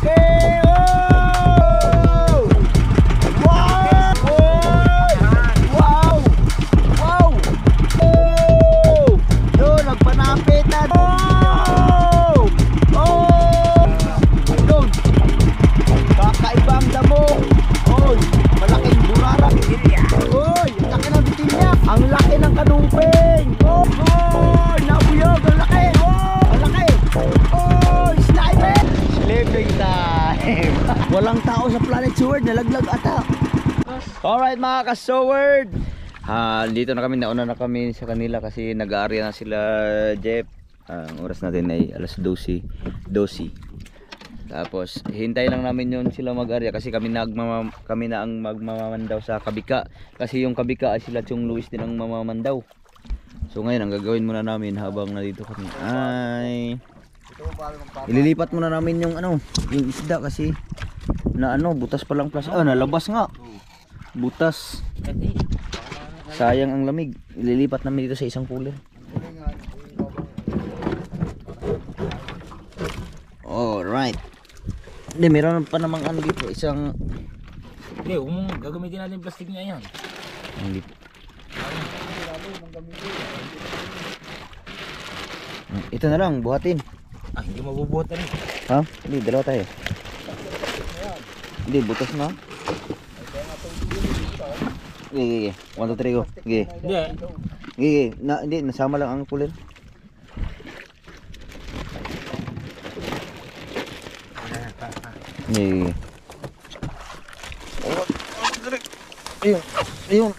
Okay! Oh! Wow! Wow! Wow! Oh! Yun, nagpanapit na. Oh! Oh! Yun. Kakaibang damo. Oy, malaking burarang. Oy, ang laki ng bitin niya. Ang laki ng kanumping. Oh! Oh! Nabuyog, ang laki. Oh! Ang laki. Oh! Sniper! Living time. Walang tao sa Planet Sword, nalaglag ata. Alright mga ka-sword. Dito na kami, nauna na kami sa kanila kasi nag-aarya na sila, Jeff. Ang oras natin ay alas 12. Tapos hintay lang namin yun sila mag-aarya kasi kami na ang magmamamandaw sa kabika. Kasi yung kabika ay sila Chong Luis din ang mamamandaw. So ngayon ang gagawin muna namin habang nandito kami ay ililipat muna namin yung yung isda kasi na butas pa lang plus. Nalabas nga. Butas. Sayang ang lamig. Ililipat namin dito sa isang cooler. Alright. Hindi, meron pa namang dito isang. Hindi, gagamitin natin yung plastic niya yan. Ito na lang, buhatin. Hindi mabubuhat na rin. Ha? Hindi, dalawa tayo. Hindi, butas na. Gigi. 1, 2, 3 go. Gigi. Gigi. Hindi, nasama lang ang cooler. Gigi. Ayun.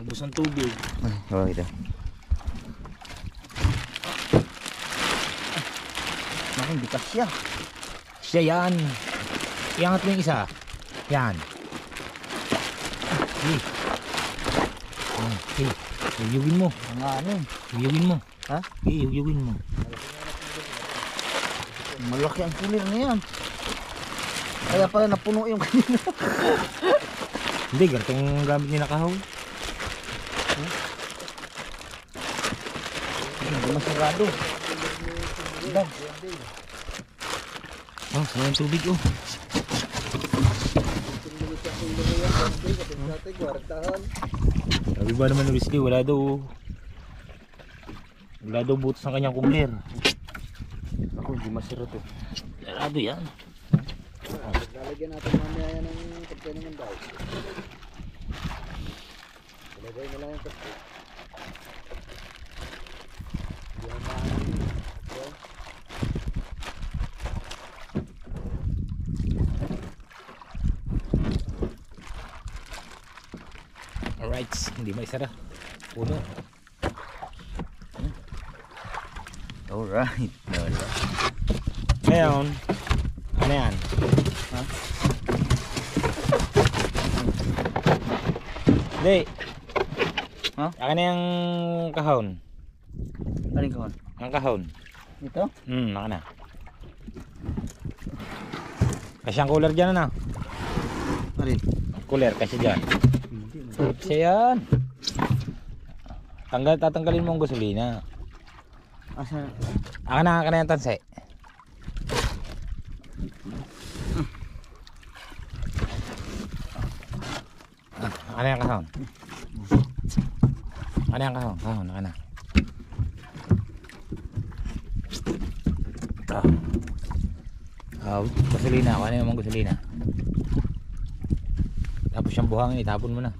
Ubus ang tubig. Ito. Hindi ka siya. Siya yan. Iangat mo yung isa. Yan. Hiyugin mo. Hiyugin mo. Ha? Hiyugin mo. Malaki ang cooler na yan. Kaya pala napuno yung kanina. Hindi, ganitong gamit niya nakahaw. Hindi masarado. Saan yung tubig Sabi ba naman ng Wesley, wala daw butas ng kanyang cooler. Ako hindi masarado. Sarado yan. Lalagyan natin mamaya yan ng pagkain naman daw. Ilagay na lang yung pagkain. Alright, hindi maisara. Puno. Alright. Ngayon, ano yan? Ha? Hindi. Ha? Akin na yung kahon. Aling kahon? Ang kahon. Ito? Akin na. Kasi ang cooler dyan na. Alin? Cooler kasi dyan. Siya yan. Tatanggalin mo ang gasolina. Asa? Akin na yung tanse. Ano yung kahon? Ano yung kahon? Kahon, akin na. Gasolina, ano yung mga gasolina? Tapos yung buhangin, itapon mo na.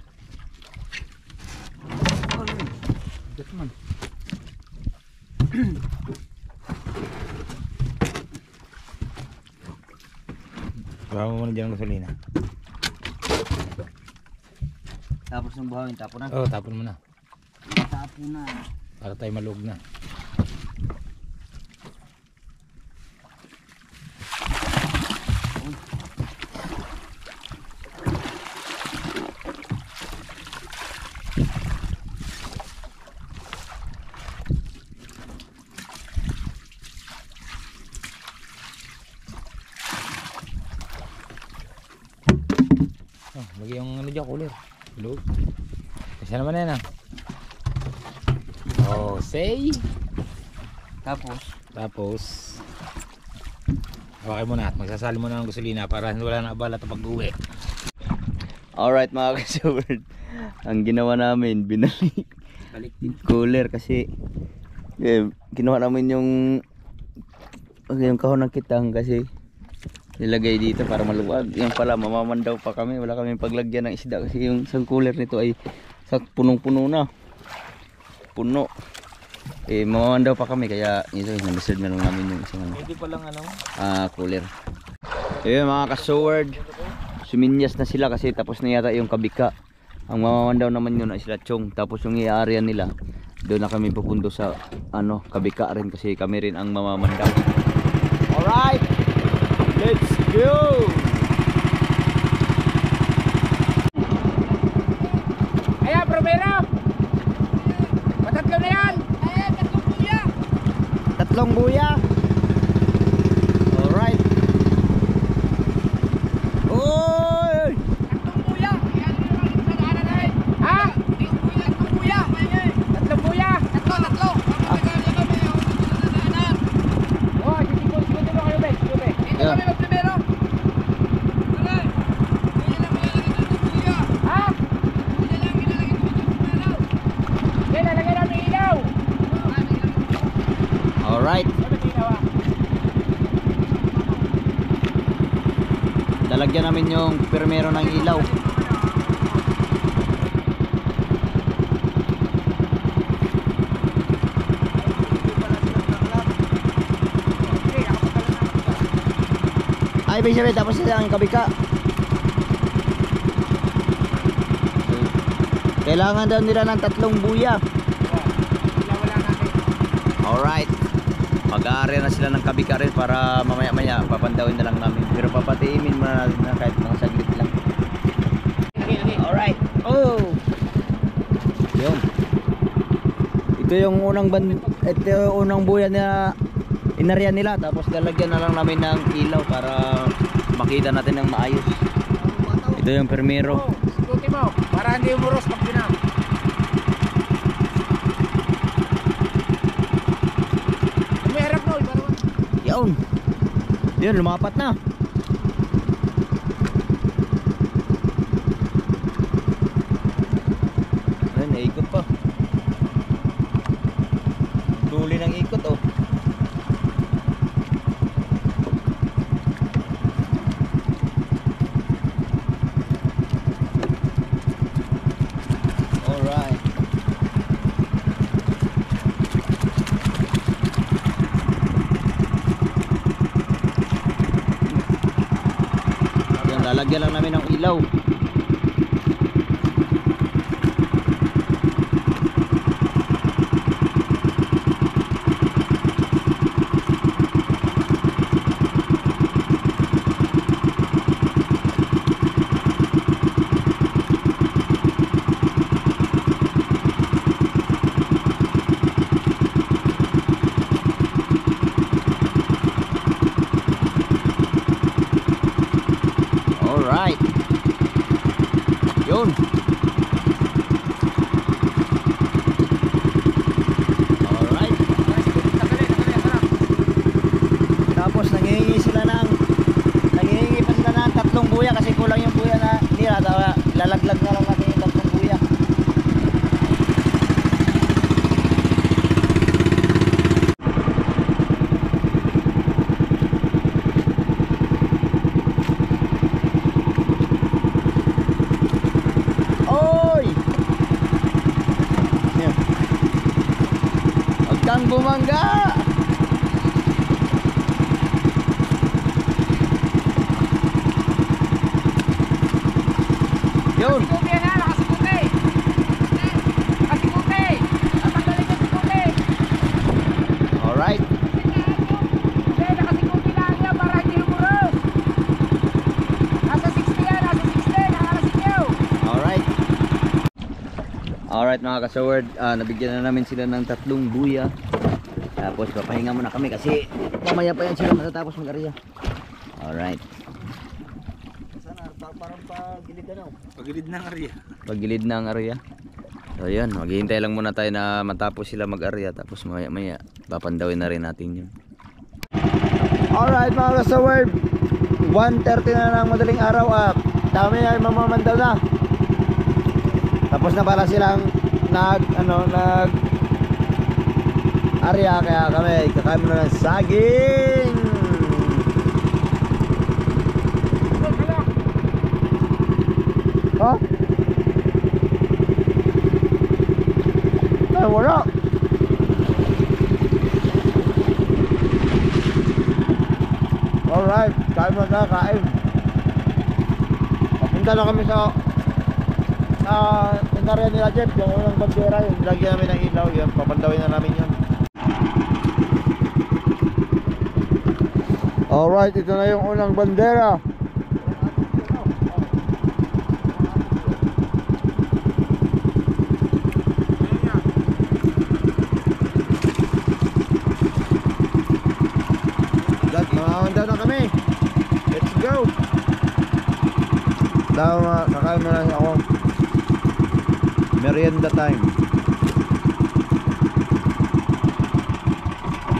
Gatman. Bawa mo muna dyan ang gasolina. Tapos ng buhangin, tapon na? Oo, tapon mo na. Tapon na. Para tayo malug na. Lagi yung ano dyan, cooler. Loob. Kasi naman yan Oh, say. Tapos Okay muna at magsasali muna ng gasolina para wala na abala ito pag-uwi. alright mga kasaward, ang ginawa namin, binalik cooler kasi ginawa namin yung kahon ng kitang kasi nilagay dito para maluwag. Yan pala, mamamandaw pa kami, wala kami paglagyan ng isda kasi yung isang cooler nito ay punong-puno na, puno. Mamamandaw pa kami kaya ito, nag-reserve na lang namin yung isang Hindi pa lang cooler. Ayun mga kasaward, suminyas na sila kasi tapos na yata yung kabika. Ang mamamandaw naman yun ay sila Chong, tapos yung i-area nila doon na kami pupundo sa kabika rin kasi kami rin ang mamamandaw. Alright, let's go! Ayan, Primero! Patatlo na yan! Tatlong buya. Alright. Oy! Ha? Tatlong buya! Oh, sisikot-sikot mo kayo, Ben. Yeah. Ha? Yan, lalagay namin ilaw! Alright. Lalagyan namin yung permero ng ilaw. Ay, ibig sabihin tapos sila ang kabika. Kailangan daw nila ng tatlong buya. Alright. Mag-aari na sila ng kabika rin para mamaya-maya papandawin na lang namin. Pero papatiimin muna natin na kahit mga saglit lang. Alright. Oh! Yun. Ito yung unang buya na inarya nila. Tapos lalagyan na lang namin ng ilaw para makita natin ng maayos. Ito yung permero. Sikuti mo, para hindi umuros pag pinam. Umiharap mo, para Yun. Yun, lumapat na. Ayun, naikot pa. Duli ng ikot, oh. Alright. Yan, lalagyan lang namin ng ilaw. Alright. Yun. Alright. Tapos nangihingi pa sila ng tatlong buya kasi kulang yung buya na nila. Lalaglag na lang natin yung tatlong buya. Oy! Yan. Huwag kang bumangga! Yun! Sikuti yan ha, nakasikuti! Nakasikuti! Natanggalin yung sikuti! Alright. Hindi, nakasikuti lang yan para hindi umuros! Nasa 60 yan, nasa 60! Nakalasin nyo! Alright. Alright mga kasaward, nabigyan na namin sila ng tatlong buya. Tapos papahinga muna kami kasi mamaya pa yan sila matatapos mag-area. Alright. Parang pagilid na. Pagilid ng area. Pagilid ng area. So yan, maghihintay lang muna tayo na matapos sila mag-area, tapos maya maya papandawin na rin natin yun. Alright mga kasaward, 1:30 na ng madaling araw at dami ay mamamandaw na. Tapos na para silang nag area, kaya kami kakain muna ng saging. Ha? Ay, wala. Alright, kain mo na, kain. Papunta na kami sa inarya nila Jeff, yung unang bandera, yung lagyan namin ng ilaw, yun, papandawin na namin yun. Alright, ito na yung unang bandera. Mamamandaw na kami. Let's go. Tama, kakain na ako. Merienda time.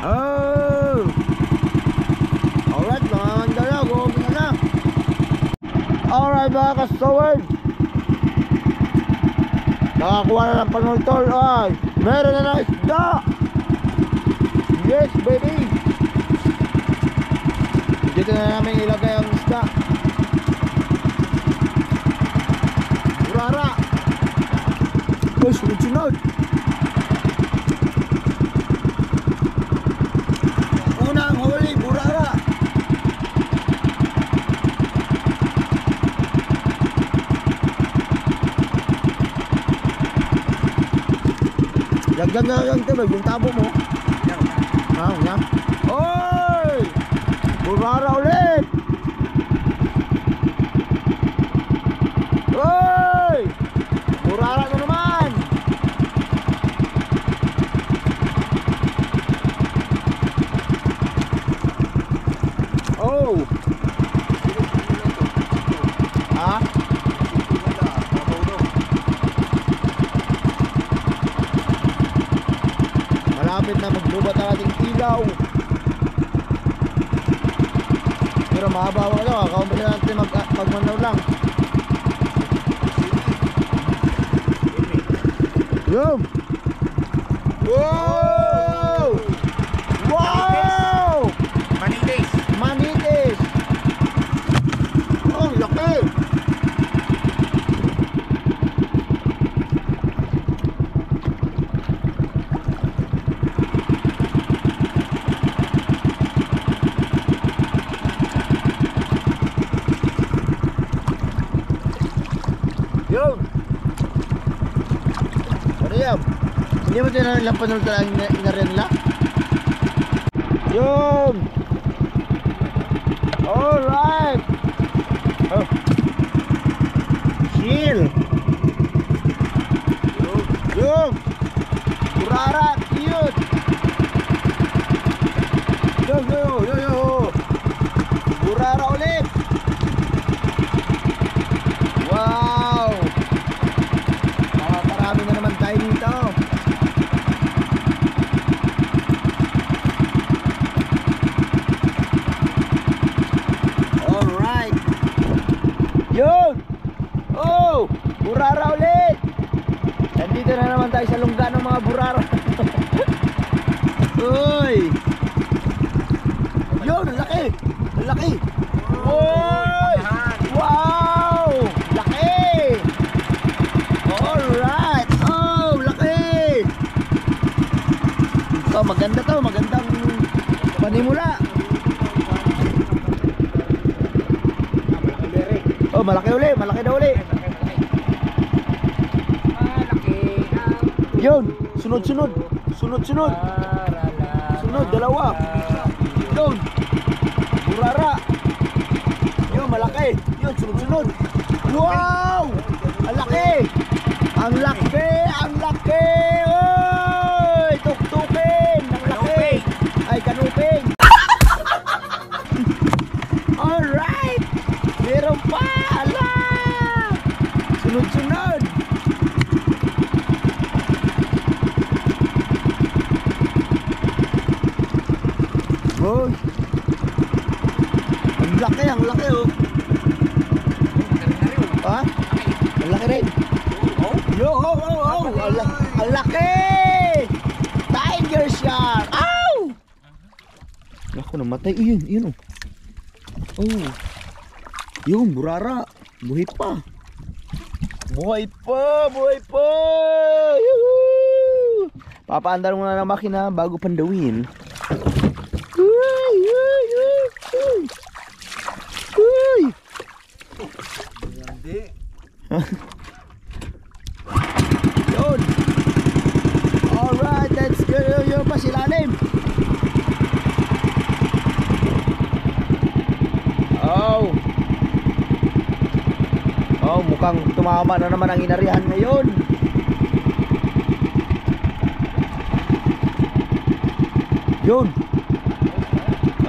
Oh! Alright, mamamandaw na. Gawin na. Alright mga kasaward, nakakuha na ng panultol. Ay, meron na ng isda. Yes baby. Dito na namin ilagay ang isda. Burara. Oh, sunod-sunod. Unang huli, burara. Lagyan na lang ito, yung tabo mo. Yan. Oy! Burara ulit! Oy! Burara na naman! Oh! Ha? Malapit na magbubat ang ating ilaw. Pero mahaba mo lang, kakaumpa natin magmanaw lang. Yum! Wow! Wow! Manitis. Manitis! Oh, laki! Yun! Ano yan? Hindi mo din na nilang panultalan inarya nila? Yun! Alright! Oh! Chill! Yun! Burara! Cute! Yun! Burara ulit! Wow! Makakarami na naman tayo dito. Alright. Yun! Oh! Burara ulit! Nandito na naman tayo sa lungga ng mga burara. Uy! Yun! Laki! Laki! Uy! Wow! Laki! Alright! Oh! Laki! Ito, maganda to. Magandang panimula. Oh, malaki uli. Malaki na uli. Yun! Sunod-sunod. Sunod-sunod. Sunod, dalawa. Yun! Burara! Yun, malaki. Yun, sunod-sunod. Wow! Ang laki! Ang laki! Ang laki! Oy! Tuktukin! Ang laki! Ay, kanupin! Alright! Meron pa! Ala! Sunod-sunod! Ang laki! Tiger shark! Ow! Naku, namatay. Yun, yun oh. Oh. Yun, burara. Buhay pa. Buhay pa! Buhay pa! Yuhuu! Papaandar muna ng makina bago pandawin. Uy! Uy! Uy! Uy! Uy! Hindi. Yun! Alright, let's go! Yun pa silalim! Oh! Oh, mukhang tumama na naman ang inarihan ngayon. Yun!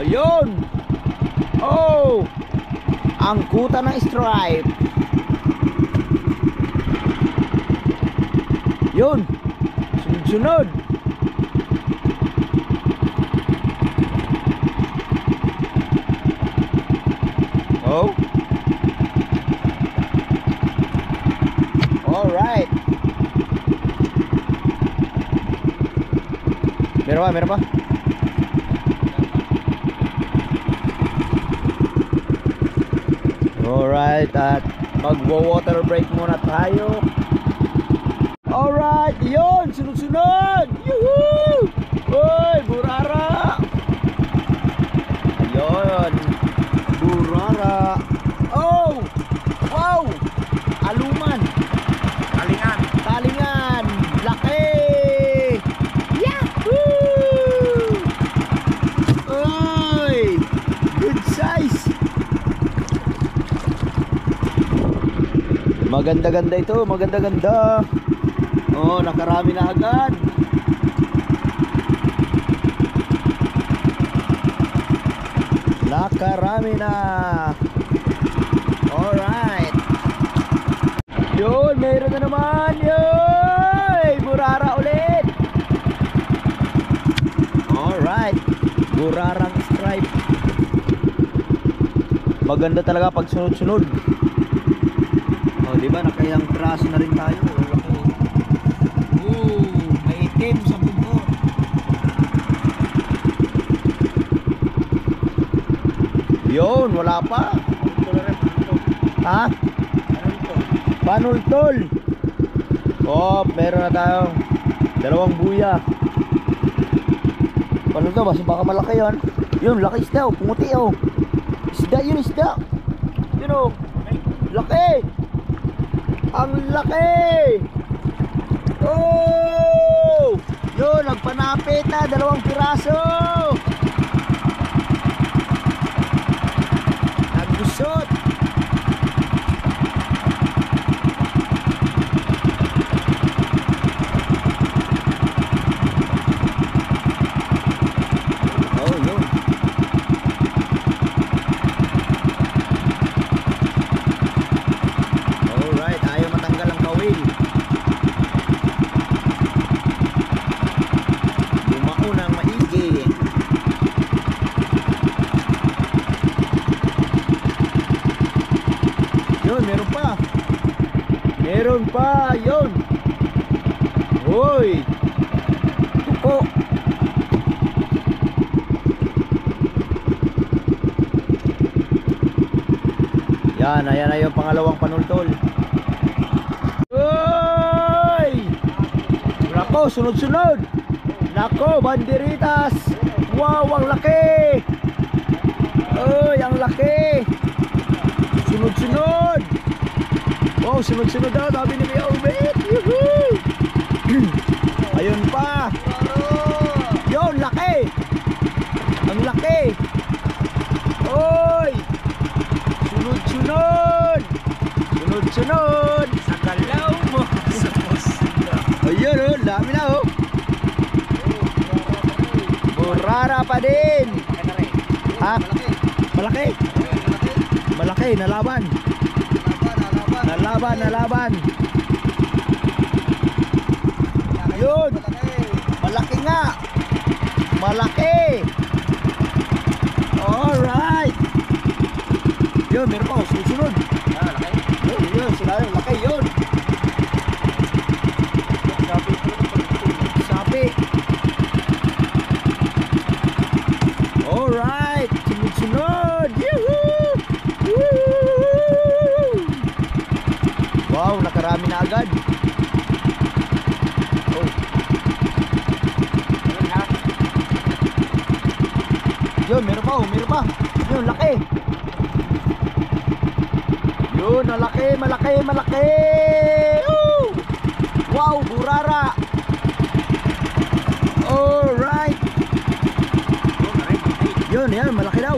Ayun! Oh! Ang kuta ng stripe. Yun! Sunod-sunod! Oh! Alright! Meron ba? Meron ba? Alright, at magwa-water break muna tayo. Alright, yun! Sunod-sunod! Yuhuu! Uy! Burara! Ayun! Burara! Oh! Wow! Aluman! Talingan. Talingan! Laki! Yahoo! Uy! Good size! Maganda-ganda ito, maganda-ganda. Oh, nakarami na agad. Nakarami na. Alright. Yun, mayroon na naman. Yun! Burara ulit. Alright. Burarang stripe. Maganda talaga pag sunod-sunod. Oh, di ba? Nakailang traso na rin tayo. May itim sa bugo. Yun, wala pa. Ha? Panultol. Oh, meron na tayo. Dalawang buya. Panultol, baka malaki yun. Yun, laki isda. Pumuti oh. Isda, yun isda. Yun oh. Laki. Ang laki. Oh! Yun, nagpanapit na, 2 piraso. Nagusot. Oh, yun. Alright, ayaw matanggal ang kawil. Unang maigi. Yun, meron pa. Meron pa, yun. Hoy. Tuko. Yan, ayan na yung pangalawang panultol. Hoy. Nako, sunod-sunod. Nako, banderitas. Wow, ang laki. Uy, ang laki. Sunod-sunod. Wow, sunod-sunod daw. Sabi ni Kuya Ubet. Yuhuu. Ayun pa. Yun, laki. Ang laki. Uy. Sunod-sunod. Sunod-sunod. Sa galaw mo. Sa posla. Ayun, oh, dami na oh. Burara pa din. Ha? Malaki? Malaki, nalaban. Nalaban. Yun. Malaki nga. Malaki. Alright. Yun, meron pa. Sunod. Yun, sila yun. Laki yun. Yun, meron pa, oh, meron pa. Yun, laki. Yun, malaki, malaki, malaki. Woo! Wow, burara. Alright. Yun, yan, malaki daw.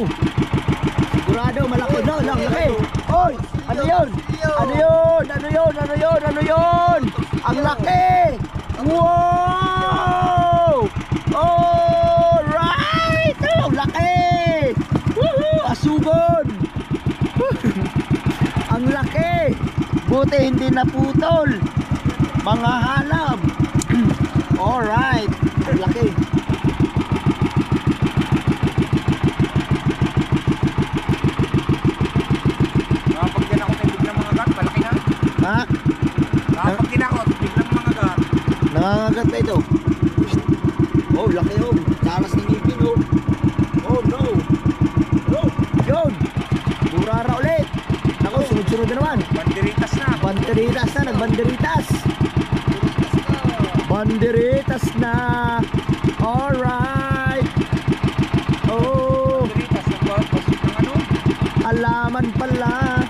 Sigurado, malaki daw, laki. Oy, ano yun? Ano yun? Ano yun? Ano yun? Ano yun? Ang laki! Wow! Alright! Oh, laki! Woohoo! Asugon! Ang laki! Buti hindi naputol. Mga halab. Alright! Ang laki. Kapag din ako tubig ng mga gat, malaki na. Ha? Kapag din ako tubig ng mga gat. Nangangagat ba ito? Oh, laki oh. Talas ng ngipin oh. Oh no. Oh, yun. Burara ulit. Ako, sunod-sunod na naman. Banderitas na. Banderitas na, nagbanderitas. Banderitas na. Alright. Oh, Banderitas na ba? Pasok ng ano? alaman pala.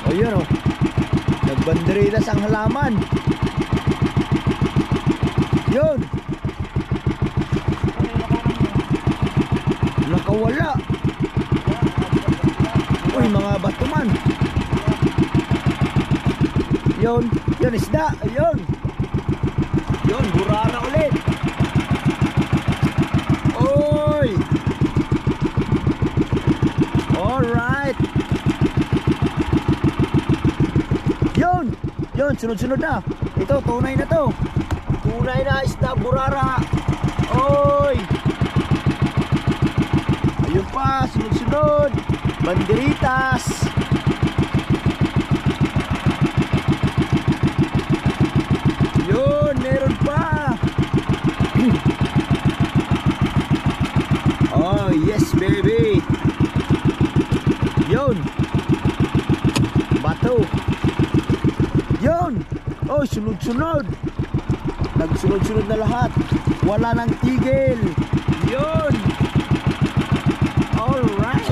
Oh, yun oh. Nagbanderitas ang halaman. Yun. Nakawala. Uy, mga bato man. Yun, yun isda. Ayun. Yun, burara ulit. Uy. Alright. Yun. Yun, sunod-sunod na. Ito, tunay na to. Tunay na isda, burara. Uy. Ayun pa, sunod-sunod. Banderitas. Yun, meron pa. Oh, yes baby. Yun. Bato. Yun. Oh, sunod-sunod. Nagsunod-sunod na lahat. Wala nang tigil. Yun. Alright.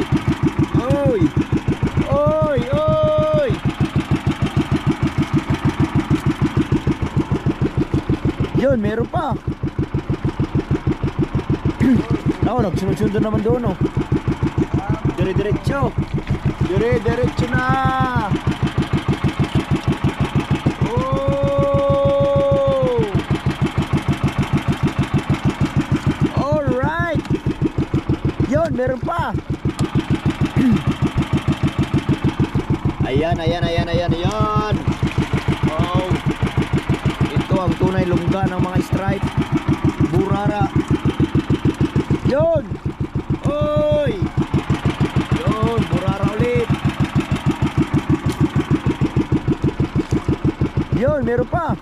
Oy. Oy, oy. Yun, meron pa. Oh, nagsunod-sunod na naman doon, oh. Dire-diretso. Dire-diretso na. Oh. Alright. Yun, meron pa. Ayan, ayan, ayan, ayan, ayan. Oh. Ito ang tunay lungga ng mga stripe. Burara. Yun. Oy. Yun, burara ulit. Yun, meron pa.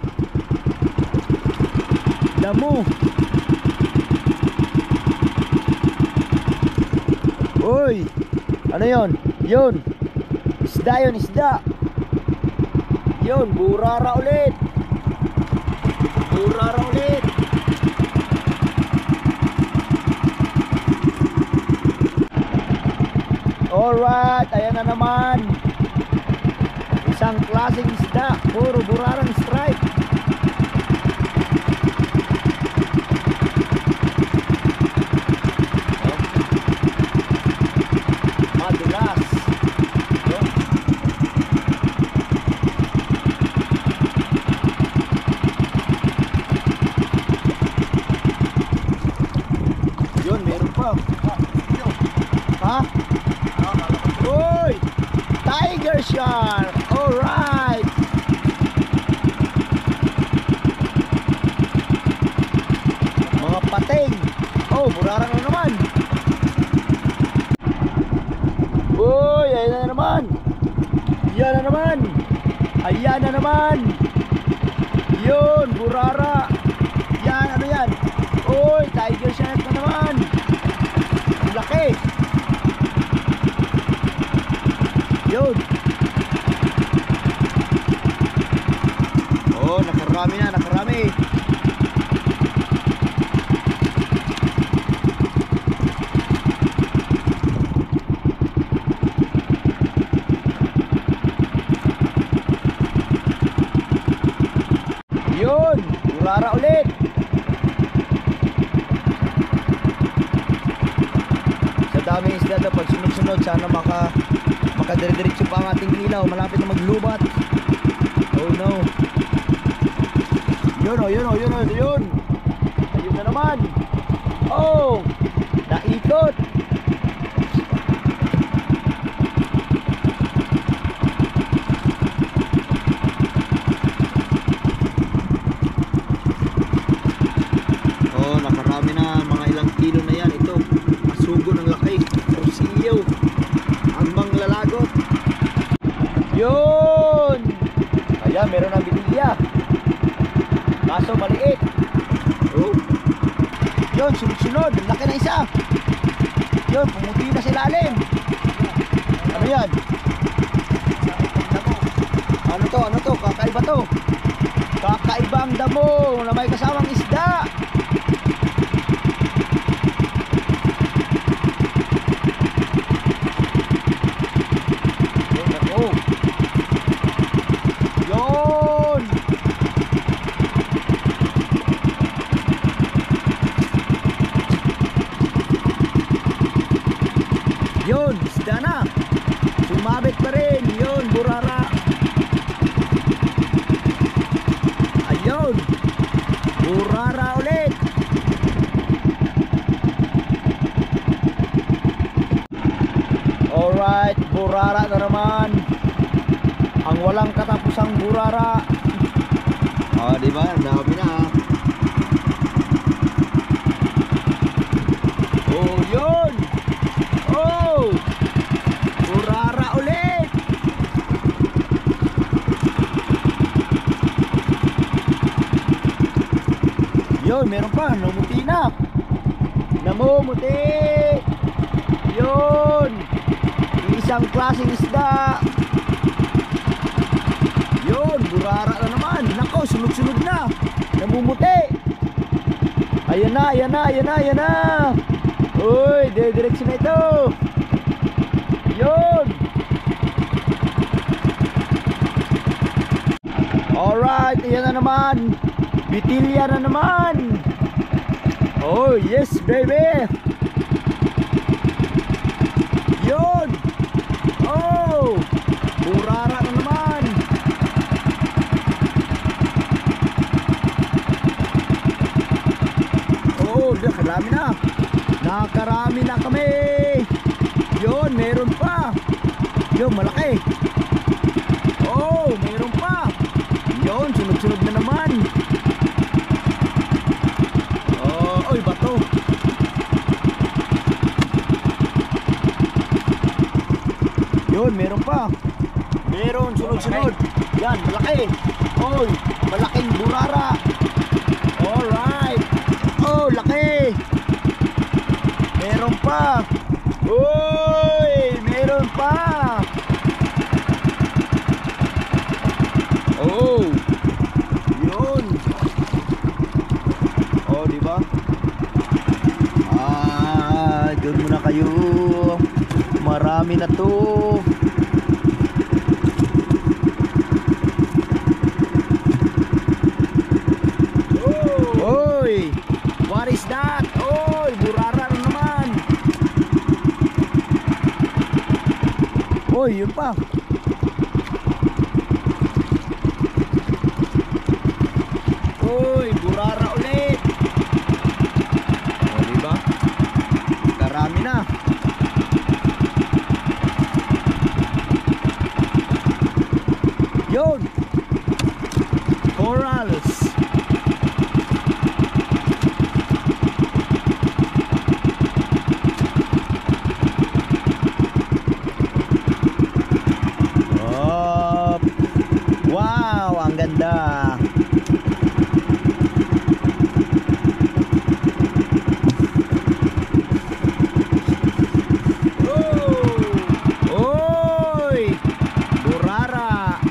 Damo. Uy. Ano yun? Yun. Isda yun, isda. Yun, burara ulit. Burara ulit. Alright, ayan na naman. Isang klaseng isda. Puro burarang stripe. Madulas. Yun. Yun, meron pa. Ha? Uy! Tiger shark! Alright! Mga pating! Oh, burarang na naman! Uy! Ayan na naman! Ayan na naman! Ayan na naman! Yun! Burara! Yan! Ano yan? Uy! Tiger shark na naman! Ang laki! Yun! Oh, nakarami na, nakarami! Burara ulit. Sa daming isda daw, pag sunod-sunod, sana makadire-diretso pa ang ating ilaw. Malapit na maglubat. Oh no. Yun o, yun o, yun o, yun. Ayun na naman. Oh, naikot. Oh, nakarami na, mga ilang kilo na yan. Ito, asugo ng laki. Rosiyo. Hanggang lalagot. Yun. Kaya meron ng binilya. Kaso maliit. Oh. Yun, sunod-sunod. Laki na isa. Yun, pumuti na sa ilalim. Ano yan? Ano to? Ano to? Kakaiba to. Kakaibang damo na may kasamang isda. Yun, ako. Yun. Yun, isda na. Sumabit pa rin. Yun, burara. Ayun. Burara ulit. Alright, burara na naman. Ang walang katapusang burara. Oh, di ba? Ang dami na. Oh, yun. Oh! Burara ulit! Yun, meron pa. Namumuti na. Namumuti! Yun! Isang klaseng isda. Yun, burara na naman. Nako, sunod-sunod na. Namumuti. Ayan na, ayan na, ayan na, ayan na. Uy, diretso na ito. Yun. Alright, ayan na naman. Bitilya na naman. Oh, yes, baby. Yun. Oh, burara na naman. Oh, nakarami na. Nakarami na kami. Yun, meron pa. Yun, malaki. Oh, meron pa. Yun, sunod-sunod na naman. Oh, oy, bato. Yun, meron pa. Meron, sunod-sunod. Yan, malaki. Oy, malaking burara. Alright. Oh, laki. Meron pa. Uy, meron pa. Oh. Yun. Oh, di ba? Doon muna kayo. Marami na to. Oy, what is that? Oy, burara na naman. Oy, yun pa. Oy, burara ulit. O, diba? Karami na. Yun. Corals. Wow, ang ganda. Oy! Burara.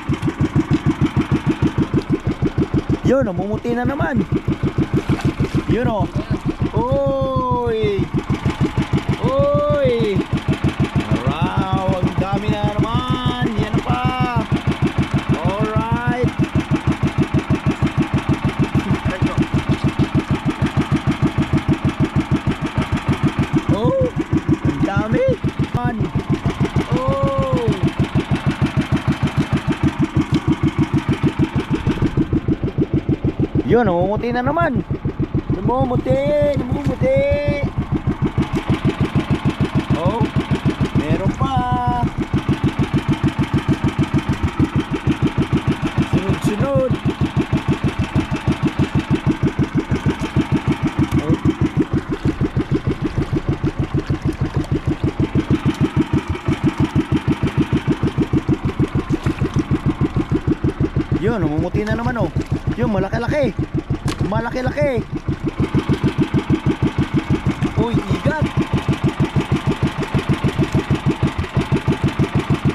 Yun, namumuti na naman. Yun o. Oy! Oy! Wow, ang dami na naman. Yan pa. Alright. Yun, namumuti na naman. Namumuti, namumuti. Oh, meron pa. Sunod-sunod. Oh. Yun, namumuti na naman oh. Yun, malaki-laki. Malaki-laki. Uy, igat.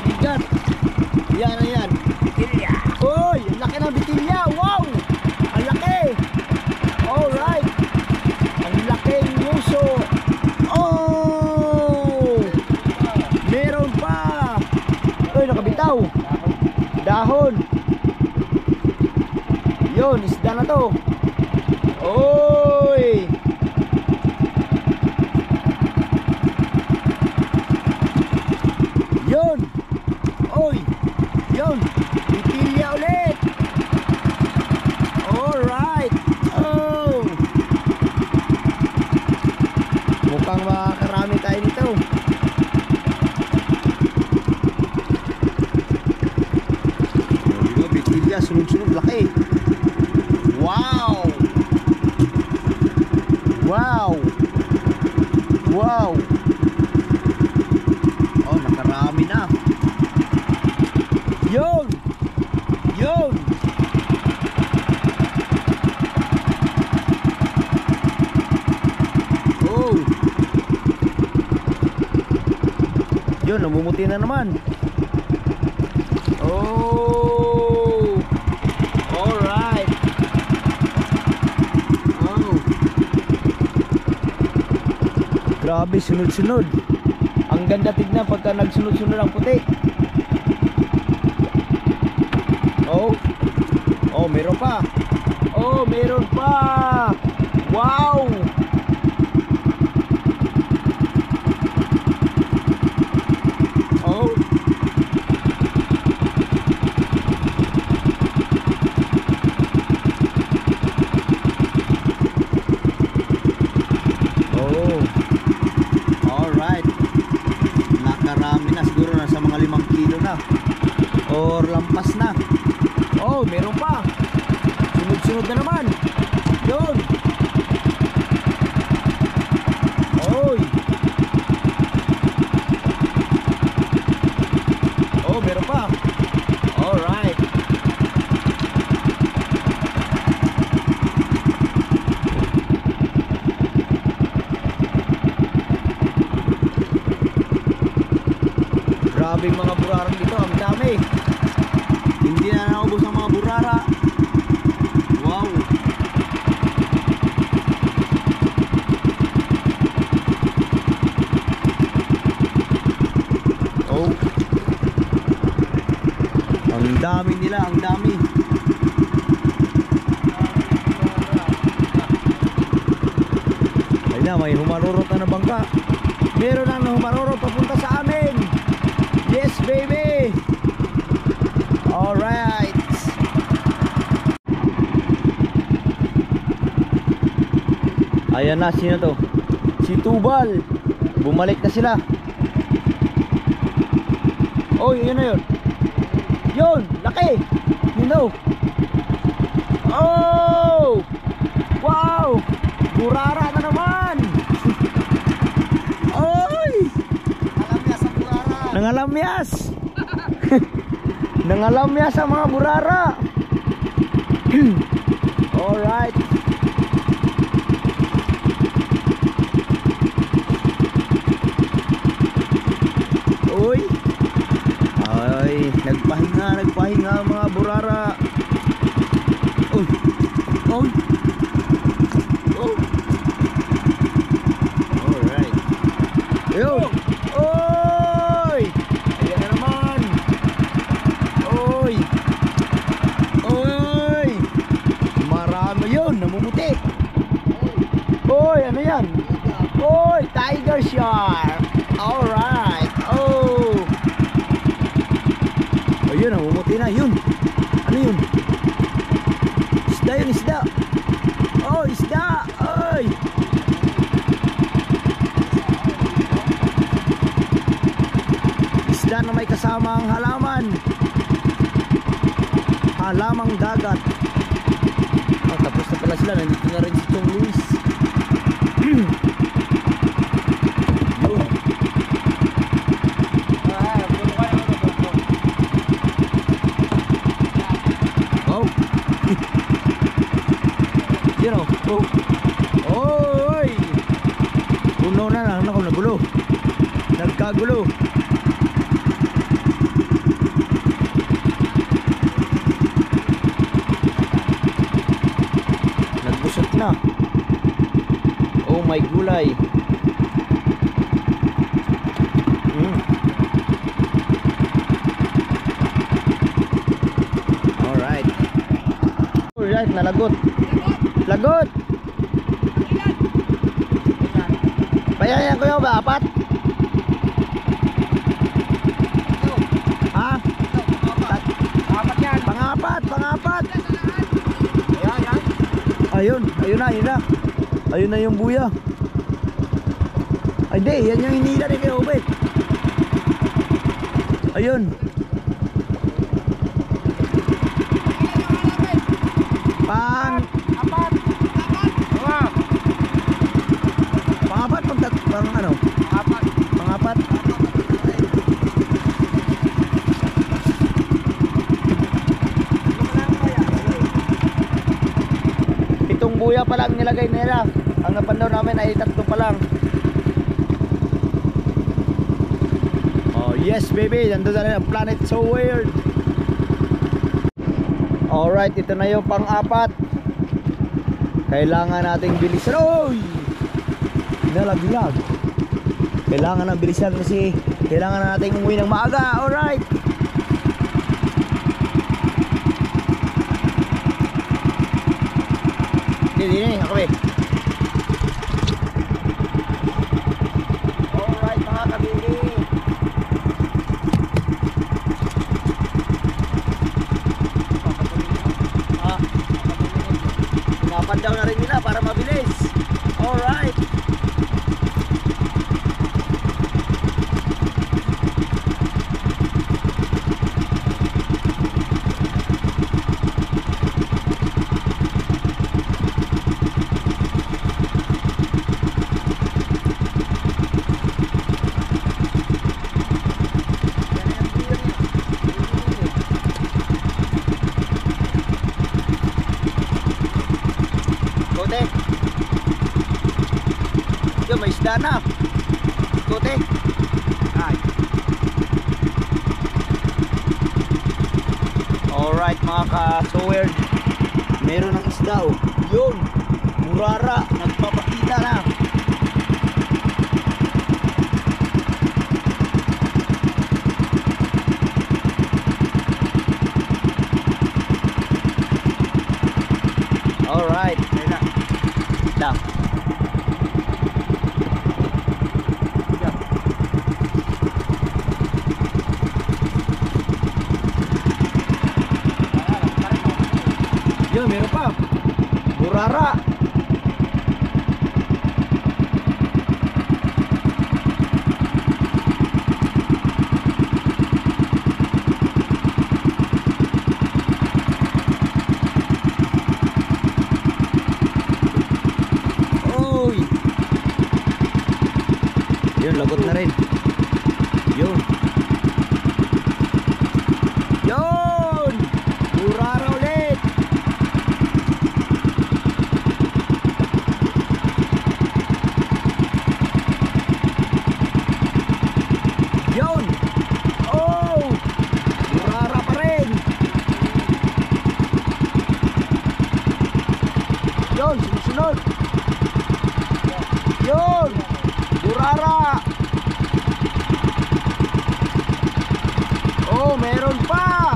Igat. Yan na yan. Bitilya. Uy, ang laki ng bitilya. Wow! Ang laki. Alright. Ang laki ng nguso. Oh! Meron pa. Uy, nakabitaw. Dahon. Yun, isda na to. Oy! Yun! Oy! Yun! Bitilya ulit! Alright! Oh! Mukhang makakarami tayo nito. Bitilya, sunod-sunod, laki. Wow! Wow! Wow! Oh, nakarami na. Yun! Yun! Oh! Yun, namumuti na naman. Oh! Alright! Grabe, sunod-sunod. Ang ganda tignan pagka nagsunod-sunod ang puti. Oh. Oh, meron pa. Oh, meron pa. Wow. Oh. Oh. Alright. Nakarami na, siguro nasa mga 5 kilo na or lampas na. Oh, meron pa. Sunod-sunod na naman. Yun. Oy. Oh, meron pa. Alright. Grabing mga burarang dito, ang dami. Hindi na naubos ang mga burara. Wow. Oh. Ang dami nila, ang dami. Ay na, may humarurot na bangka. Meron na humarurot papunta sa amin. Yes, baby. Alright. Ayan na, sino to? Si Tubal. Bumalik na sila. Oh, yun na yun. Yun, laki. You know. Oh! Wow! Burara na naman. Oy! Alamyas ang burara. Nangalamyas. Nangalamyas ang mga burara. Alright. Uy. Ay, nagpahinga ang mga burara. Uy. Uy. Oh. Alright. Ayun. Oy! Ayan na naman. Oy. Oy. Marami yun, namumuti. Oy, ano yan? Oy, tiger shark. Alright. Oh. Ayun, namumuti na. Yun. Ano yun? Isda yun, isda. may kasamang halaman. Halamang dagat. Tapos na pala sila. Nandito na rin si Chong Luis. Yun. Wow. Yun o. Oh. Oy! Puno na. Naku, nagulo. Nagkagulo. Nagbusot na. Oh my gulay. Alright. Alright, nalagot. Lagot. Bayayan ko yun ba? Apat? Ha? Apat yan. Pangapat. Ayan. Ayun na. Ayun na yung buya. Ay di, yan yung hinila ni kay Obet. Ayun. Apat. Pangapat, pang ano? Apat. Pangapat. Itong buya pa lang nilagay nila. Ang napandaw namin ay 3 pa lang. Oh yes baby, nandun na rin ang Planet So Weird. Alright, ito na yung pang-apat. Kailangan nating bilisan. Oy! Nalaglag. Kailangan ng bilisan kasi kailangan na nating umuwi ng maaga. Alright. Hindi, ako eh. Alright mga kabili. Pinapandaw na rin nila para mabilis. Alright. Kote. Yo, may isda na. Kote. Ay. Alright mga ka-so-weird. Meron ng isda oh. Yun. Murara. Nagpapakita na. Alright. Dah. Yo, meron pa. Murara. Yun, lagot na rin. Yun. Yun! Murara ulit! Yun! Oh! Murara pa rin! Yun, sumusunod! Yun! Murara! Oh, meron pa!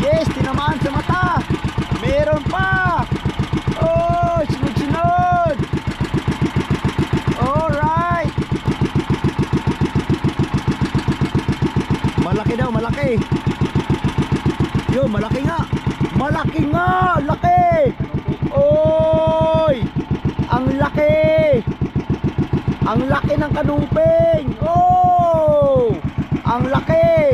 Yes, tinamaan sa mata! Meron pa! Oh, sunod-sunod! Alright! Malaki daw, malaki! Yo, malaki nga! Malaki nga! Laki! Oy! Ang laki! Ang laki ng kanumping! Oh! Ang laki!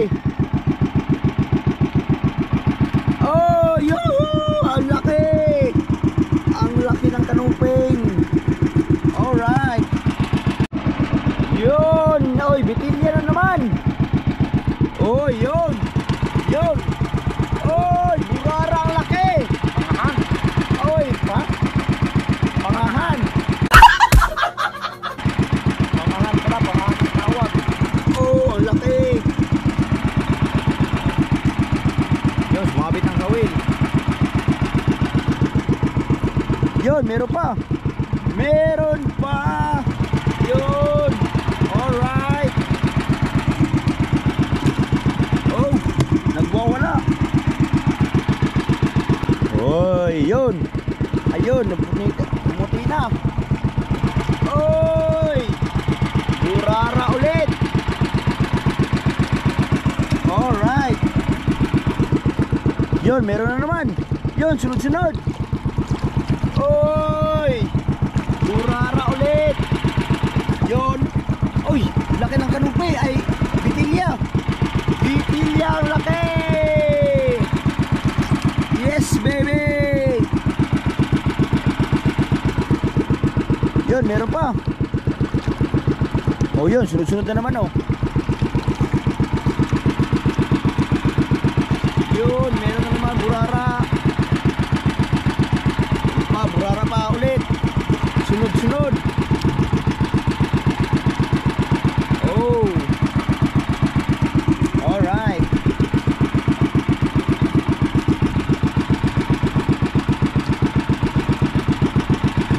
Yun, meron pa. Meron pa. Yun. Alright. Oh, nagwawala. Oy, yun. Ayun, pumuti na. Oy, burara ulit. Alright. Yun, meron na naman. Yun, sunod-sunod. Oy, burara ulit. Yun. Uy, laki ng kanupi. Ay, bitilya. Bitilya ang laki. Yes, baby. Yun, meron pa. Oh, yun, sunod-sunod na naman, oh. Yun, meron na naman, burara. Burara pa ulit. Sunod-sunod. Oh. Alright.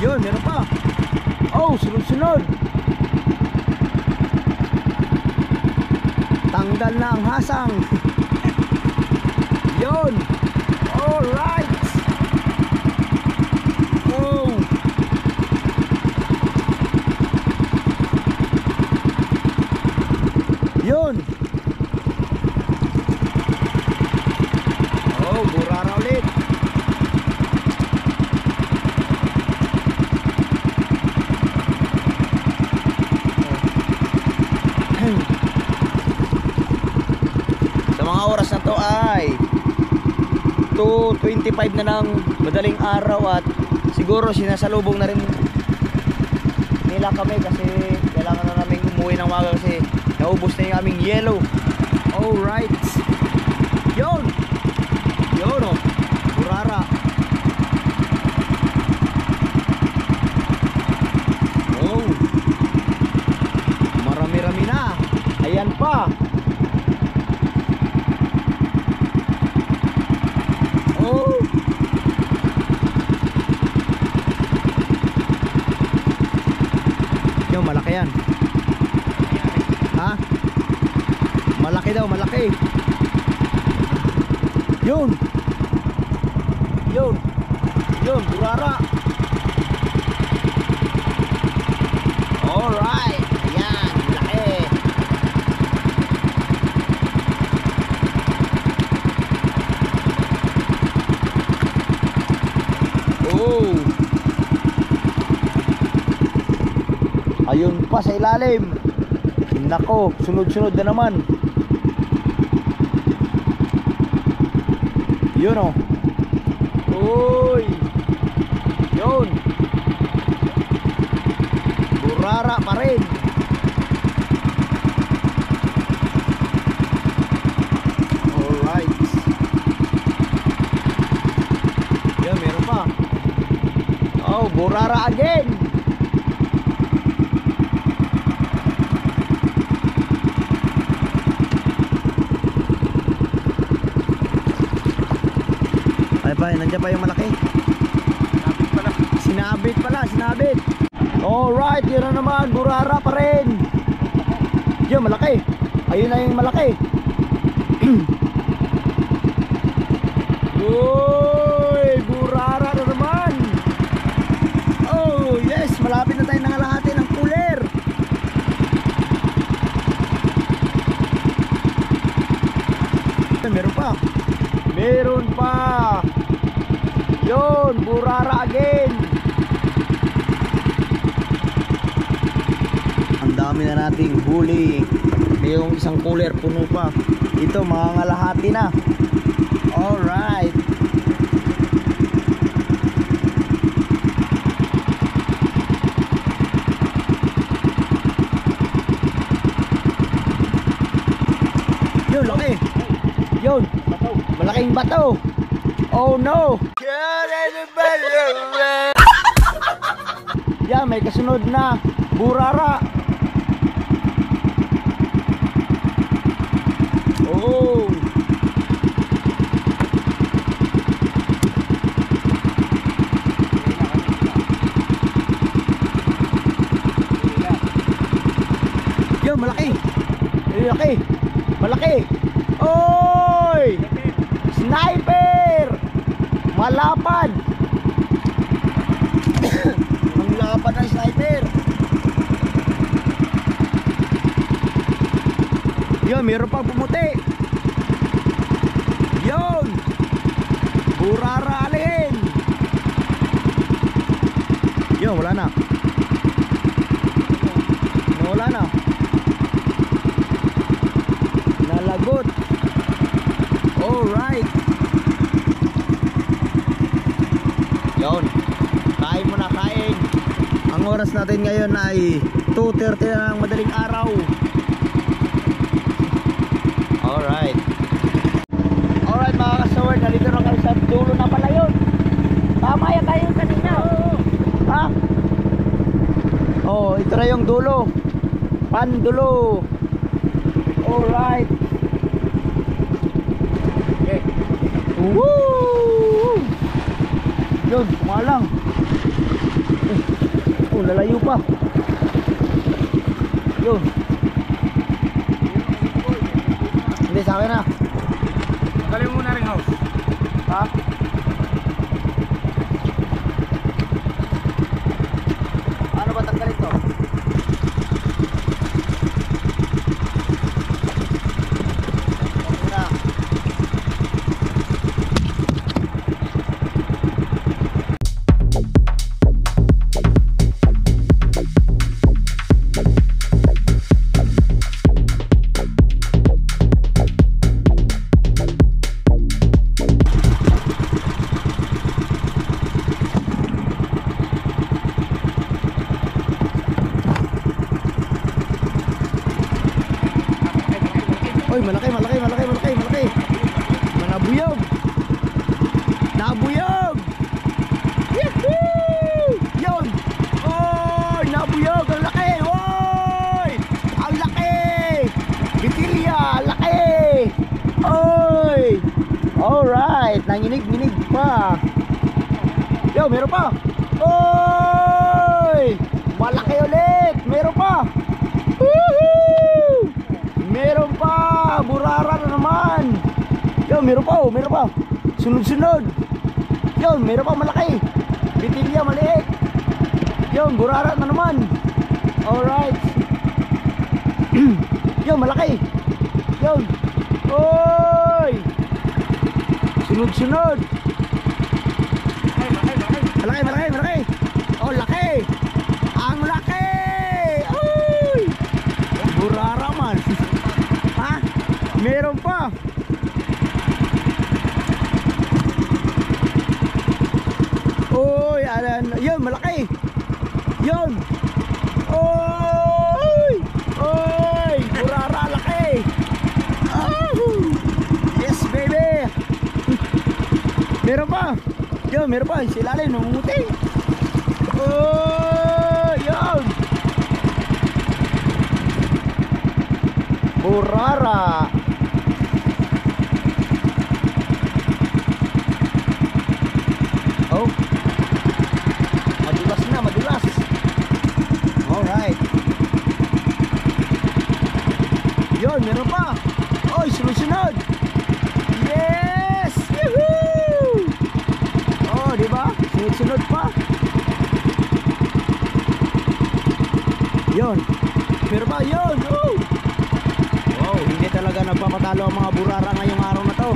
Yun, meron pa. Oh, sunod-sunod. Tanggal na ang hasang. Yun. Alright. Oh. Yun. Oh, burara ulit. Sa mga oras na to ay 2:25 na ng madaling araw at siguro sinasalubong na rin nila kami kasi kailangan na namin umuwi ng umaga kasi naubos na yung aming yellow. Alright. Yun. Yun, oh. Burara. Oh. Marami-rami na. Ayan pa. Oh. Yung malaki yan. Ha? Malaki daw, malaki. Yun. Yun. Yun, burara. Alright. Ayan, laki. Oh. Ayun pa sa ilalim. Nako, sunod-sunod na naman. Yun, oh. Uy. Yun. Burara pa rin. Alright. Yun, meron pa. Oh, burara again. Nandiyan pa yung malaki. Sinabit pala, sinabit. Alright, yun na naman, burara pa rin. Yun, malaki. Ayun na yung malaki. Uy, burara na naman. Oh, yes, malapit na tayo nangalahati ng cooler. Meron pa. Meron pa. Yun, burara again. Ang dami na nating huli. Yung isang cooler puno pa. Ito, mga ngalahati na. Alright. Yun, laki. Yun, malaking bato. Oh no. Yan, may kasunod na burara. Oh. laki. Malaki. Oy! Sniper! Malapad. Ang lapad ng sniper. Yun, meron pang pumuti. Yun. Burara alin. Yun, wala na. Wala na. Nalagot. Alright. Yun. Kain muna, kain. Ang oras natin ngayon ay 2:30 na ng madaling araw. Alright. Alright mga kasaward, nalito na kayo sa dulo na pala yun. Tama yan tayo kanina. Ha? Oh, ito na yung dulo. Pandulo. Alright. Okay. Woo! Yun, kumalang. Oh, lalayo pa. Yun. Hindi, sa akin na. Tanggalin mo na rin house. Ha? Ano ba tanggalin to? Oy, malaki. Manabuyog. Nabuyog. Yahoo! Yun. Oy, nabuyog. Ang laki. Oy! Ang laki. Bitilya, laki. Oy! Alright. Nanginig pa. Yo, meron pa. Oy! Malaki ulit. Meron pa. Woohoo! Meron pa. Burara na naman. Yo, meron pa. Sunod-sunod. Yo, meron pa malaki. Bitilya maliit. Yo, burara na naman. Alright. Yo, malaki. Yo. Oy! Sunod-sunod. Malaki. Oh, laki. Ang laki. Oy! Burara man. Ha? Meron pa. Oy, yun, malaki. Yun. Oy! Oy! Burara, laki. Oh! Yes, baby. Meron pa. Yun, meron pa. Silalim, namumuti. Oh! Yun. Burara. Oh. Madulas. Alright. Yun, meron pa. Oy, sunod-sunod. Yes! Woohoo! Oh, diba? Sunod-sunod pa. Yun. Meron pa, yun. Oh! Wow, hindi talaga nagpapatalo ang mga burara ngayong araw na to.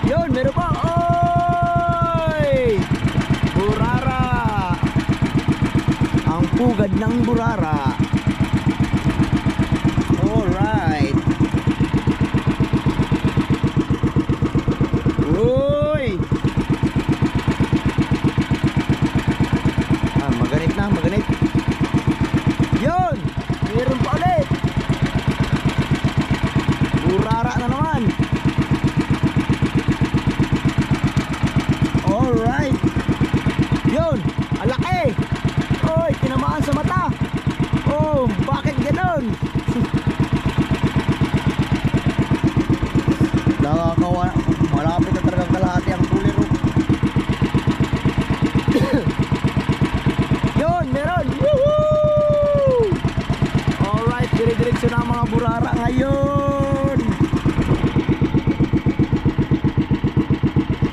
Yun, meron pa. Oy! Burara. Ang pugad ng burara. Alright. Uy! Maganit. Yun! Meron pa ulit. Burara na naman. Alright. Yun! Alaki! Oy! Tinamaan sa mata.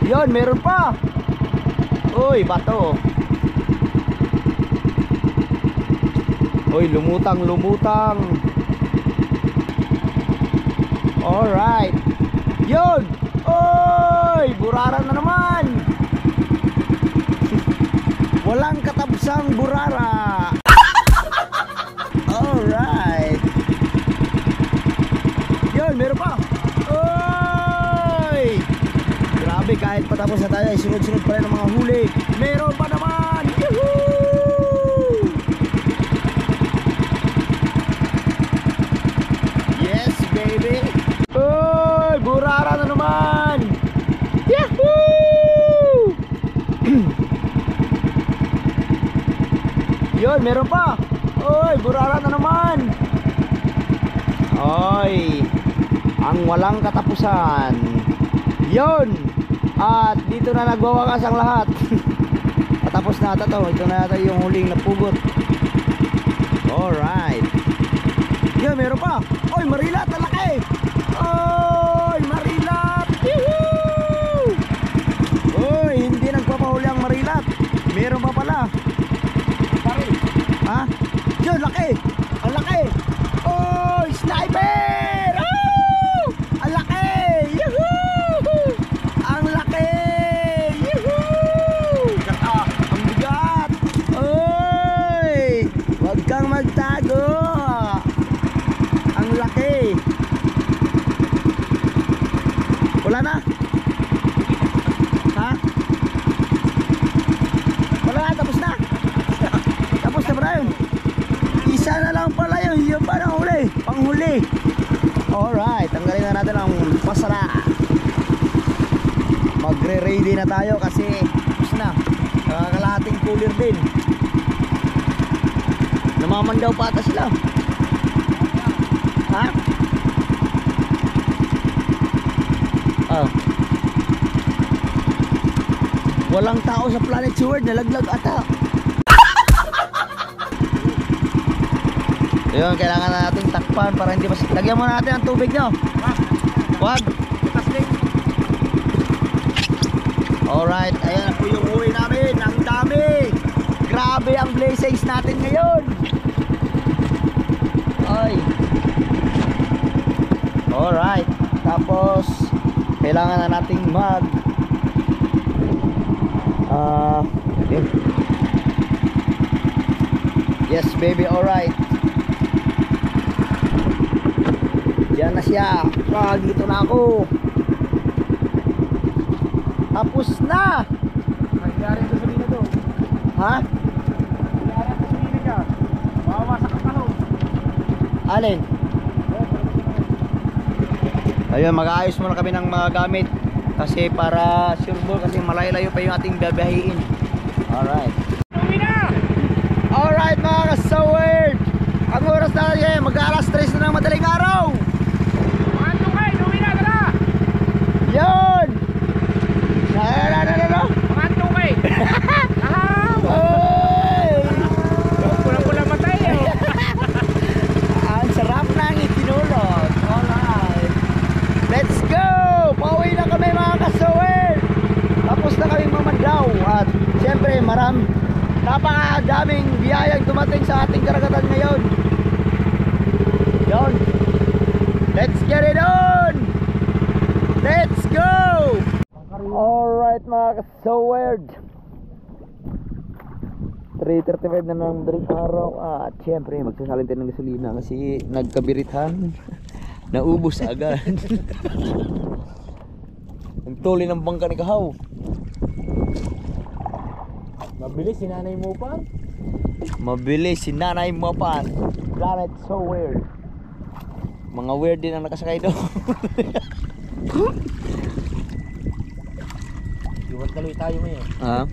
Yun, meron pa. Uy, bato. Uy, lumutang. Alright. Yun. Uy, burara na naman. Walang katabsang burara. Alright. Yun, meron pa. Uy, grabe, kahit patapos na tayo ay sunod-sunod pa rin ang mga huli. Meron pa naman. Yuhuu! Yes, baby. Uy, burara na naman. Yahoo! Yun, meron pa. Uy, burara na naman. Oy, ang walang katapusan. Yun. At dito na nagwawakas ang lahat. Patapos na ito. Ito na ito yung huling napugot. Alright. Yun, meron pa. Oy, marilat, ang laki. Oy, marilat. Yuhuu! Oy, hindi nagpapahuli ang marilat. Meron pa pala. Ha? Yun, laki. Ang laki. Oy, sniper! Oh! Ang laki! Yuhuu! Ang laki! Yuhuu! Ang bigat! Oy! Huwag kang magtago! Ang laki! Wala na? Ha? Wala na, tapos na? Tapos na ba yun? Isa na lang pala yun, yung parang huli, panghuli. Alright, tanggalin na natin ang pasara. Magre-ready na tayo kasi tapos na. Kalahating cooler din. Namamandaw pa ata sila. Ha? Oh. Walang tao sa Planet Sword, nalaglag ata. Yun, kailangan na nating takpan para hindi mas... Lagyan mo natin ang tubig nyo. Wag. Alright, ayan po yung uwi namin. Ang dami. Grabe ang blessings natin ngayon. Ay. Alright. Tapos kailangan na nating mag yun. Yes baby, alright. Diyan na siya. Dito na ako. Tapos na. Nangyari ang gasolina to. Ha? Nangyari ang gasolina ka. Mawawasak ang kahon. Alin? Ayun, mag-aayos muna kami ng mga gamit. Kasi para sure ball, kasi malayo-layo pa yung ating babahiin. Alright. Uwi na! Alright mga kasaward. Ang oras na yan, mag-alas 3 na ng madaling araw. Mga tungkay, uwi na, tara! Yun! No? Mga tungkay! Ahaw! Oy! Pula-pula matay eh. Ang sarap ng itinulot. Alright. Let's go! Pauwi na kami mga kasaward. Tapos na kami mamandaw. At syempre napakadaming biyayang dumating sa ating karagatan ngayon. Yun. Let's get it on! Let's go! Alright mga kasaward, 3:35 na ng madaling araw. At syempre magsasalin tayo ng gasolina kasi nagkabirithan. Naubos agad. Nagtuloy ng bangka ni Kahaw. Mabilis si nanay mo pa. Mabilis si nanay mo pa. Planet so weird. Mga weird din ang nakasakay doon. Iwan kaloy tayo ngayon. Ha?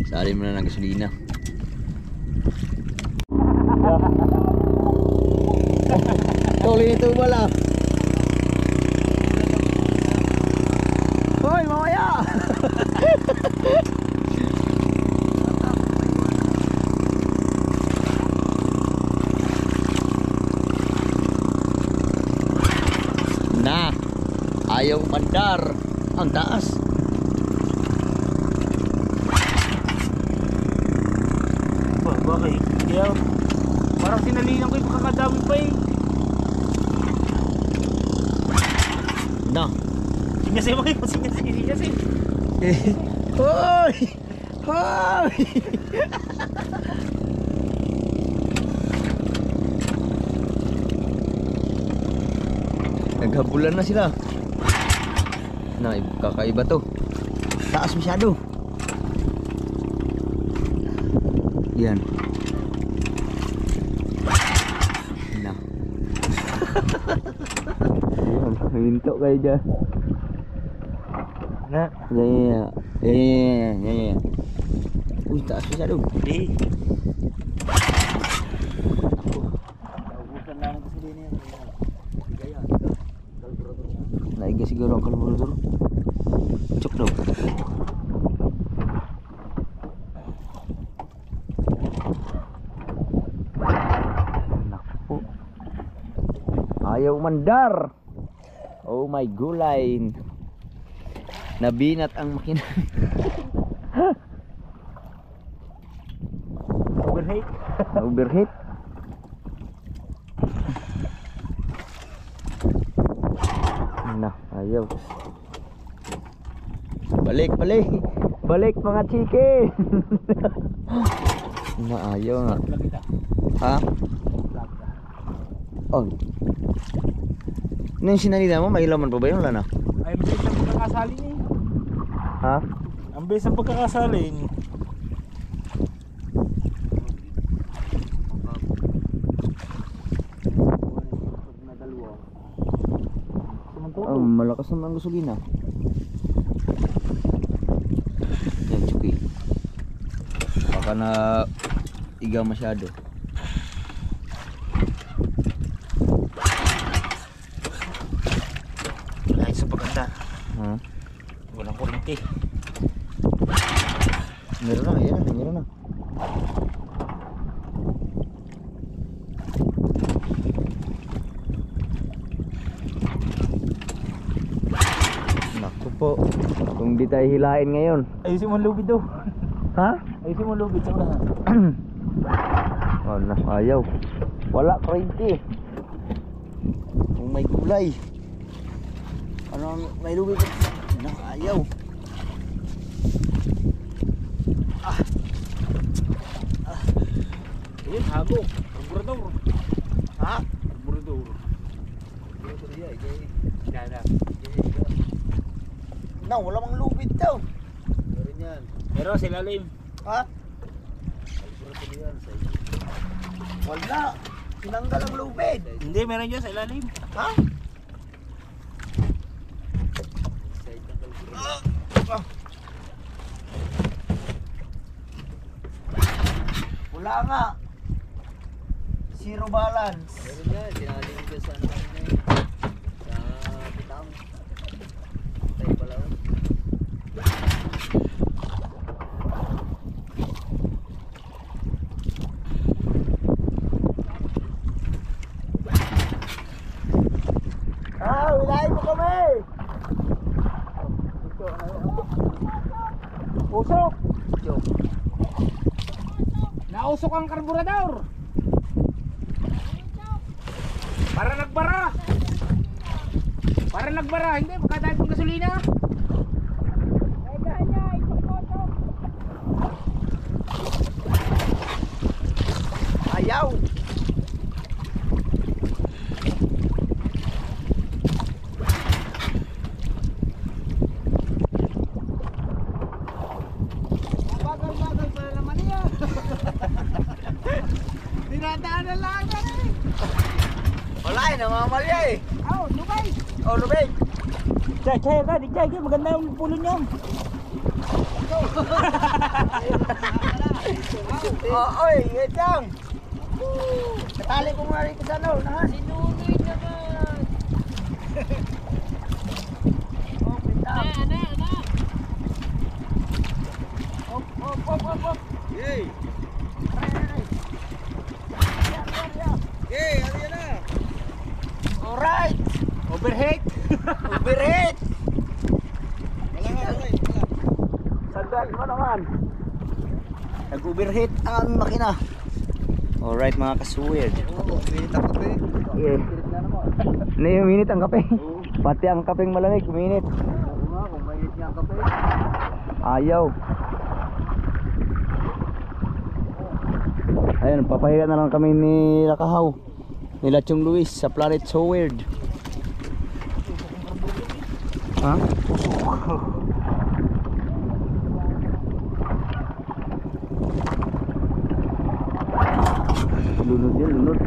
Salin mo na ng gasolina. Tuloy ito wala. Hoy, mamaya! Na! Ayaw mandar. Ang taas. Bakit? Kaya parang sinalinan ko yung kakadami pa eh. Na. Sinyasin mo kayo, sinyasin. Hoy! Hoy! Naghabulan na sila. Na, kakaiba to. Taas masyado. Yan. Na. Minto kayo dyan. Na? Yan. Uy, taas masyado. Hindi. Naiga siguro ang kalburador. Cok daw. Naku. Ayaw mandar. Oh my gulay. Nabinat ang makina. Overheat. Overheat. Na, ayaw. Balik mga chicken. Na, ayaw nga. Ha? Oh. Ano yung sinalita mo? May laman pa ba yun? Wala na. Ay, ang bilis ang pagkakasalin eh. Ha? Ang bilis ang pagkakasalin. Oh, malakas naman ang gasolina. Yan, chuki. Baka na iga masyado. Ay, sa paganda. Ha? Walang kuryente. Meron na, meron na. Naku po, kung di tayo hilain ngayon. Ayusin mo ang lubid daw. Ha? Ayusin mo ang lubid sa unahan. Oh, na, ayaw. Wala, 20. Kung may gulay. Ano, may lubid. Na, ayaw. Ayun, hago. Carburador. Ha? Carburador. Gana. Na, wala mang lubid daw. Meron yan. Pero sa ilalim. Ha? Wala. Tinanggal ang lubid. Hindi, meron dyan sa ilalim. Ha? Wala nga. Zero balance. Meron yan. Sinaling ko sa ano kanina eh. Sa pitang. Tayo pala. Wilahin mo kami! Usok! Joke. Nausok ang karburador! Para nagbara! Para nagbara! Hindi, magkadahil pang gasolina! Ayaw! Bagal-bagal pala naman yan! Dinadaanan lang yan eh! Wala eh, namamalya eh! Oh, lubay! Oh, lubig! Chay, maganda yung pulo niya! Oh, oy, wait lang! Katali ko nga rito sa ano, nahan! Sinunoy naman! Oh, wait lang! Ana! Op! Yay! Yay, ano yan na? Alright! Overheat! Overheat! Nag-overheat ang aming makina. Alright mga kasuwid. Minit ang kape. Yeah. Uminit ang kape. Pati ang kapeng malamig, uminit. Oo nga, kung mainit niya ang kape. Ayaw. Ayun, papahiga na lang kami ni Lakahaw. Nila Chong Luis sa Planet So Weird. Ha? Lunod yan, lunod.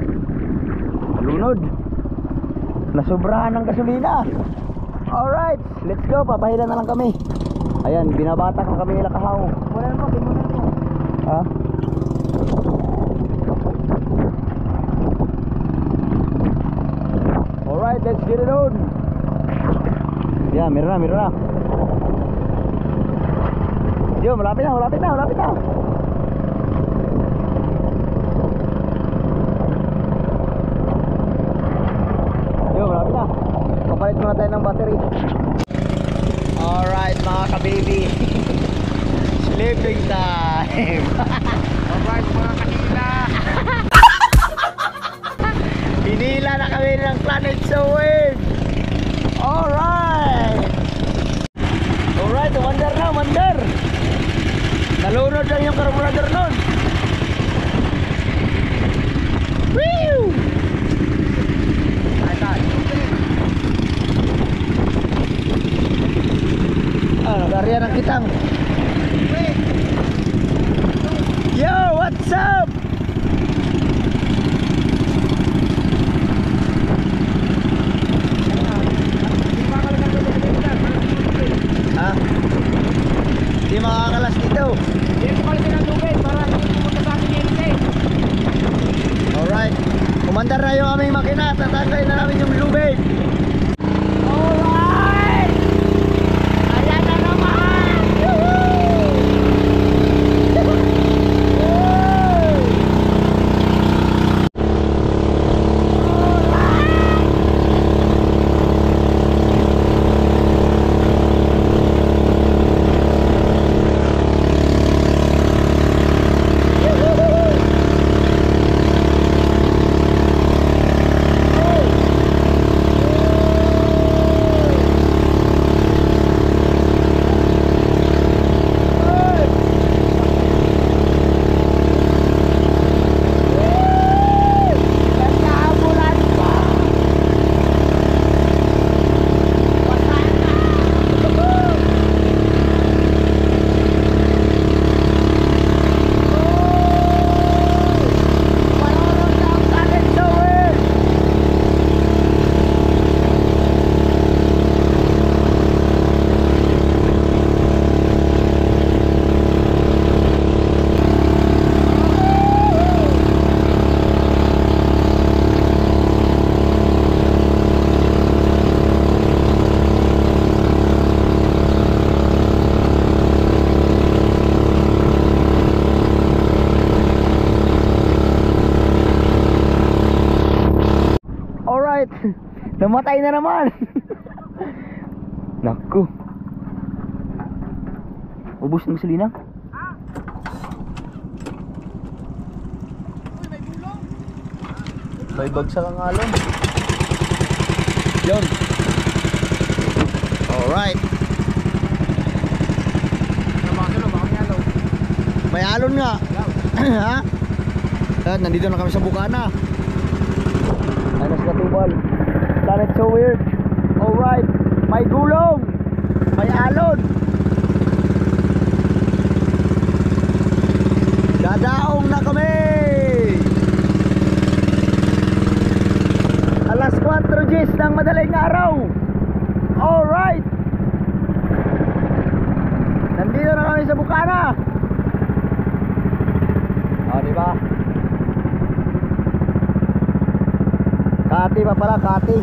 Lunod. Nasobrahan ng gasolina. Alright, let's go. Papahila na lang kami. Ayan, binabatak na kami nila Kahaw. Wala mo, kimunan mo. Ha? Alright, let's get it on. Yeah, meron na. Yo, malapit na. Yo, malapit na. Papalit muna tayo ng battery. Alright, mga ka-baby. Sleeping time. Alright, mga kanila. Hinila na kami ng Planet So Weird. Alright, umandar na, umandar. Nalunod lang yung carburetor nun. Woo! Nagariyan ang kitang. Yo, what's up? Ha? Hindi makakalas dito. Hindi mo kasi ng tubig para hindi pumunta sa akin yung safe. Alright, kumandar na yung aming makina. Tatanggalin na namin yung lubid. Alright, ayan na naman. Namatay na naman. Naku. Ubus ng gasolina. May bagsak ang alon. Yun. Alright. May alon nga. Ha? At nandito na kami sa Bukana. Ano sa Tubal. Planet So Weird. Alright, may gulong, may alon. Dadaong na kami. Alas 4 Gs ng madaling araw. Alright, nandito na kami sa Bukana. Diba? Kati pa pala, Kati.